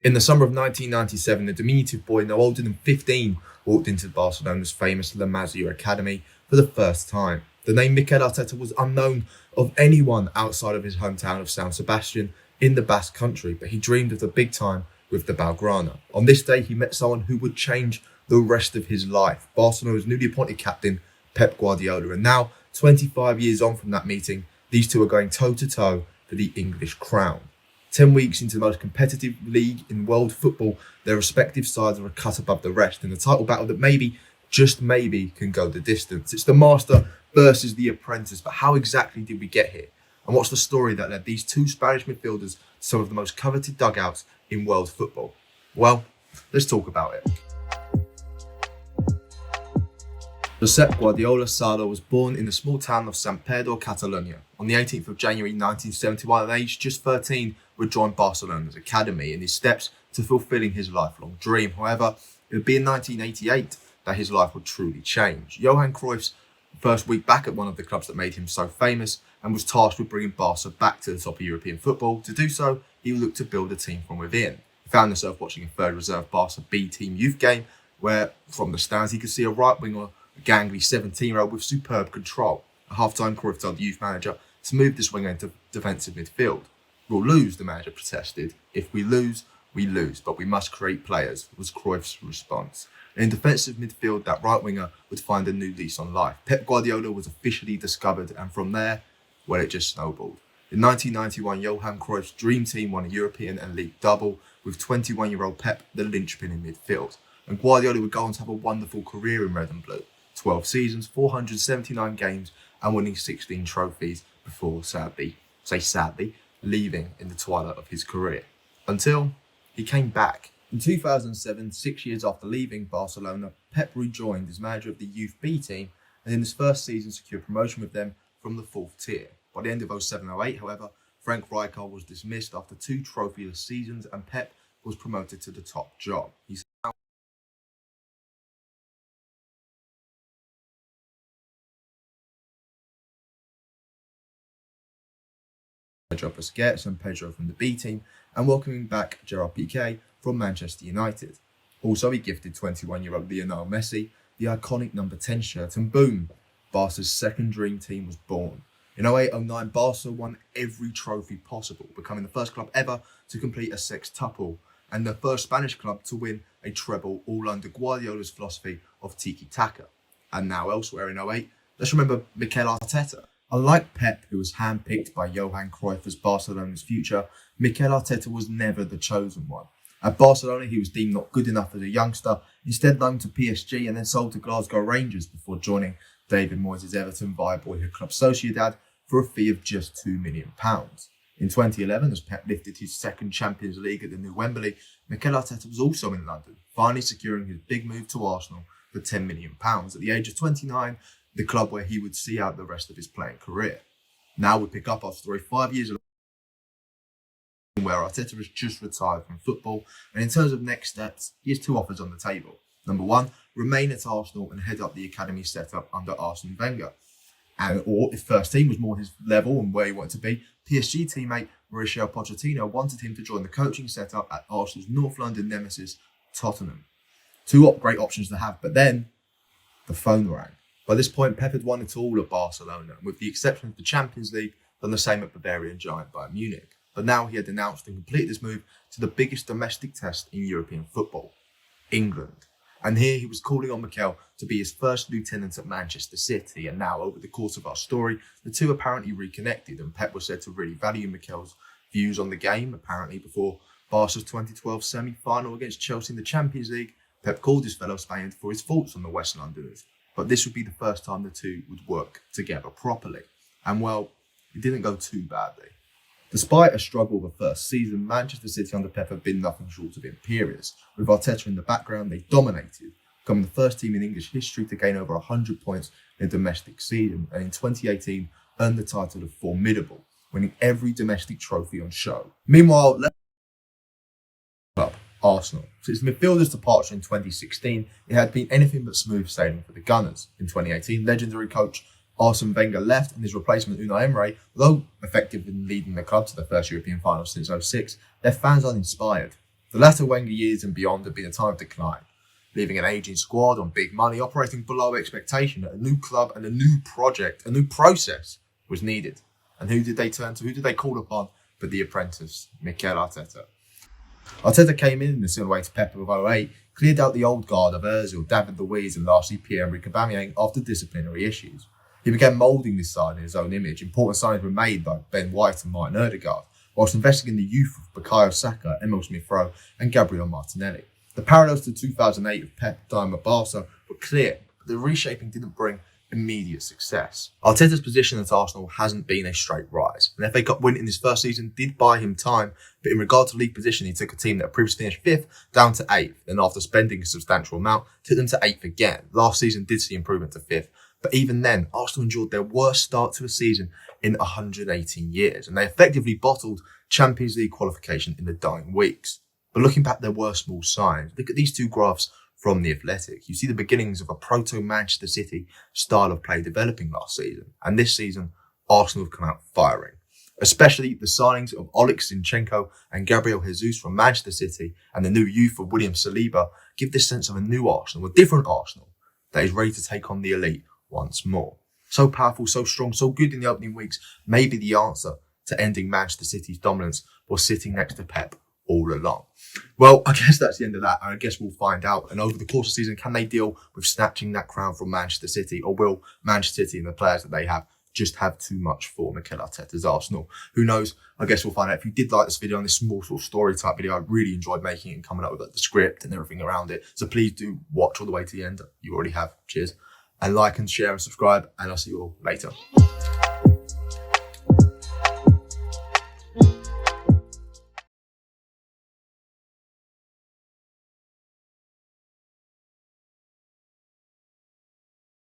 In the summer of 1997, a diminutive boy no older than 15 walked into Barcelona's famous La Masia academy for the first time. The name Mikel Arteta was unknown of anyone outside of his hometown of San Sebastian in the Basque country, but he dreamed of the big time with the Blaugrana. On this day, he met someone who would change the rest of his life, Barcelona's newly appointed captain, Pep Guardiola. And now, 25 years on from that meeting, these two are going toe-to-toe for the English crown. 10 weeks into the most competitive league in world football, their respective sides are a cut above the rest in a title battle that maybe, just maybe, can go the distance. It's the master versus the apprentice, but how exactly did we get here? And what's the story that led these two Spanish midfielders to some of the most coveted dugouts in world football? Well, let's talk about it. Josep Guardiola Sala was born in the small town of Sant Pedro, Catalonia. On the 18th of January 1971, at age just 13, would join Barcelona's academy in his steps to fulfilling his lifelong dream. However, it would be in 1988 that his life would truly change. Johan Cruyff's first week back at one of the clubs that made him so famous and was tasked with bringing Barca back to the top of European football. To do so, he looked to build a team from within. He found himself watching a third reserve Barca B team youth game where, from the stands, he could see a right winger, a gangly 17-year-old with superb control. At half-time, Cruyff told the youth manager to move this winger into defensive midfield. "We'll lose," the manager protested. "If we lose, we lose, but we must create players," was Cruyff's response. And in defensive midfield, that right winger would find a new lease on life. Pep Guardiola was officially discovered, and from there, well, it just snowballed. In 1991, Johan Cruyff's dream team won a European and league double, with 21-year-old Pep the linchpin in midfield. And Guardiola would go on to have a wonderful career in red and blue. 12 seasons, 479 games, and winning 16 trophies before, sadly, leaving in the twilight of his career. Until he came back. In 2007, 6 years after leaving Barcelona, Pep rejoined as manager of the Youth B team and in his first season secured promotion with them from the 4th tier. By the end of 07-08, however, Frank Rijkaard was dismissed after 2 trophyless seasons and Pep was promoted to the top job. He's Pedro Busquets and Pedro from the B team, and welcoming back Gerard Piqué from Manchester United. Also, he gifted 21-year-old Lionel Messi the iconic number 10 shirt, and boom, Barca's second dream team was born. In 08-09, Barca won every trophy possible, becoming the first club ever to complete a sextuple, and the first Spanish club to win a treble, all under Guardiola's philosophy of Tiki-taka. And now elsewhere in 08, let's remember Mikel Arteta. Unlike Pep, who was handpicked by Johan Cruyff as Barcelona's future, Mikel Arteta was never the chosen one. At Barcelona, he was deemed not good enough as a youngster, instead loaned to PSG and then sold to Glasgow Rangers before joining David Moyes' Everton via boyhood club Sociedad for a fee of just £2 million. In 2011, as Pep lifted his second Champions League at the new Wembley, Mikel Arteta was also in London, finally securing his big move to Arsenal for £10 million. At the age of 29, the club where he would see out the rest of his playing career. Now we pick up our story 5 years ago, where Arteta has just retired from football, and in terms of next steps, he has 2 offers on the table. Number 1, remain at Arsenal and head up the academy setup under Arsene Wenger. Or if first team was more his level and where he wanted to be, PSG teammate Mauricio Pochettino wanted him to join the coaching setup at Arsenal's North London nemesis, Tottenham. 2 great options to have, but then the phone rang. By this point, Pep had won it all at Barcelona, and with the exception of the Champions League, done the same at Bavarian giant Bayern Munich. But now he had announced and completed his move to the biggest domestic test in European football, England. And here he was calling on Mikel to be his first lieutenant at Manchester City. And now, over the course of our story, the two apparently reconnected, and Pep was said to really value Mikel's views on the game. Apparently, before Barca's 2012 semi-final against Chelsea in the Champions League, Pep called his fellow Spaniard for his thoughts on the West Londoners. But this would be the first time the two would work together properly. And well, it didn't go too badly. Despite a struggle of the first season, Manchester City under Pep have been nothing short of imperious. With Arteta in the background, they dominated, becoming the first team in English history to gain over 100 points in a domestic season, and in 2018 earned the title of Formidable, winning every domestic trophy on show. Meanwhile, club Arsenal. Since midfielder's departure in 2016, it had been anything but smooth sailing for the Gunners. In 2018, legendary coach Arsene Wenger left, and his replacement Unai Emery, although effective in leading the club to the first European final since '06, their fans uninspired. The latter Wenger years and beyond had been a time of decline, leaving an ageing squad on big money operating below expectation that a new club and a new project, a new process was needed. And who did they turn to? Who did they call upon but the apprentice, Mikel Arteta? Arteta came in the similar way to Pep of 08, cleared out the old guard of Ozil, David Luiz and lastly Pierre-Emerick Aubameyang after disciplinary issues. He began moulding this side in his own image. Important signings were made by Ben White and Martin Odegaard, whilst investing in the youth of Bukayo, Saka, Emil Smith-Rowe and Gabriel Martinelli. The parallels to 2008 of Pep time at Barca were clear, but the reshaping didn't bring immediate success. Arteta's position at Arsenal hasn't been a straight rise. An FA Cup win in his first season did buy him time, but in regard to league position, he took a team that had previously finished 5th down to 8th, and after spending a substantial amount, took them to 8th again. Last season did see improvement to 5th, but even then, Arsenal endured their worst start to a season in 118 years, and they effectively bottled Champions League qualification in the dying weeks. But looking back, there were small signs. Look at these two graphs from The Athletic. You see the beginnings of a proto-Manchester City style of play developing last season. And this season, Arsenal have come out firing. Especially the signings of Olex Zinchenko and Gabriel Jesus from Manchester City and the new youth of William Saliba give this sense of a new Arsenal, a different Arsenal, that is ready to take on the elite once more. So powerful, so strong, so good in the opening weeks, maybe the answer to ending Manchester City's dominance was sitting next to Pep all along. Well, I guess that's the end of that, and I guess we'll find out. And over the course of the season, can they deal with snatching that crown from Manchester City, or will Manchester City and the players that they have just have too much for Mikel Arteta's Arsenal? Who knows? I guess we'll find out. If you did like this video and this small sort of story type video, I really enjoyed making it and coming up with the script and everything around it. So please do watch all the way to the end. You already have. Cheers. And like and share and subscribe, and I'll see you all later.